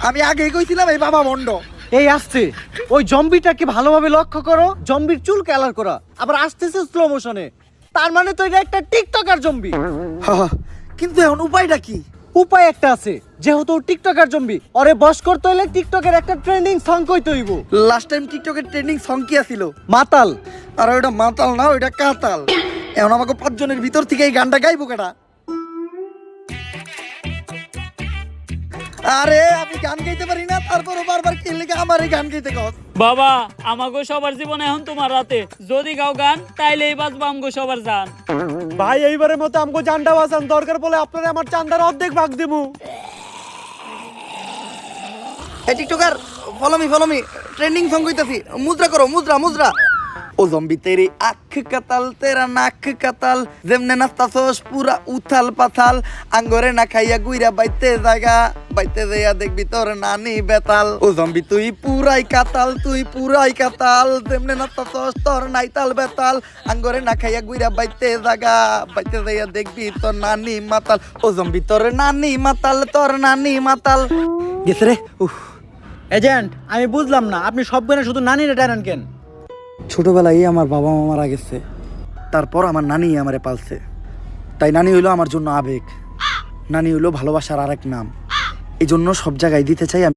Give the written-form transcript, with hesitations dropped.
আমি আগেই কইছিলাম এই বাবা ভণ্ড। এই আসছে ওই জম্বিটাকে ভালোভাবে লক্ষ্য করো, জম্বির চুল কালার করা, আবার আসতেছে স্লো মোশনে, তার মানে তো এটা একটা টিকটকার জম্বি। কিন্তু এখন উপায়টা কি? উপায় একটা আছে, যেহেতু টিকটকার জম্বি, ওরে বশ করতে হইলে টিকটকের একটা ট্রেন্ডিং সং কইতে হইব। লাস্ট টাইম টিকটকের ট্রেন্ডিং সং কি আছিল? মাতাল। আর ওটা মাতাল না, ওইটা কাতাল। এখন আমাকে 5 জনের ভিতর থেকে এই গানটা গাইবো কেডা? আরে আমি গান গাইতে পারি না, তারপরও বারবার কি লেগে আমার এই গান গাইতে কস? বাবা আমাগো সবার জীবন এখন তোমার রাতে, যদি গাও গান তাইলে এই বাজবা আমগো সবার জান। ভাই এইবারের মতো আমগো জানটা বাঁচান, দরকার পড়লে আপনারা আমার চান্দার অর্ধেক ভাগ দেবো। এই TikToker follow me trending song কইতাছি, মুদ্রা করো, মুদ্রা মুদ্রা। ও জম্বি তেরি আখ কাতাল তেরা নাক কাতাল, যেমনে নাস্তাছস পুরা উথাল পাথাল, আঙ্গরে না খাইয়া গুইরা বাইতে জায়গা, বাইতে যাইয়া দেখবি তোর নানি বেতাল। ও জম্বি তুই পুরাই কাতাল, তুই পুরাই কাতাল, যেমনে নাস্তাছস তোর নাইতাল বেতাল, আঙ্গরে না খাইয়া গুইরা বাইতে জায়গা, বাইতে যাইয়া দেখবি তোর নানি মাতাল। ও জম্বি তোর নানি মাতাল, তোর নানি মাতাল। গেছে রে। এজেন্ট আমি বুঝলাম না, আপনি সব গানে শুধু নানিরে টানেন কেন? ছোটবেলায় আমার বাবা মা মারা গেছে, তারপর আমার নানি আমারে পালছে, তাই নানি হইলো আমার জন্য আবেগ, নানি হইলো ভালোবাসার আরেক নাম। এই জন্য সব জায়গায় দিতে চাই আমি।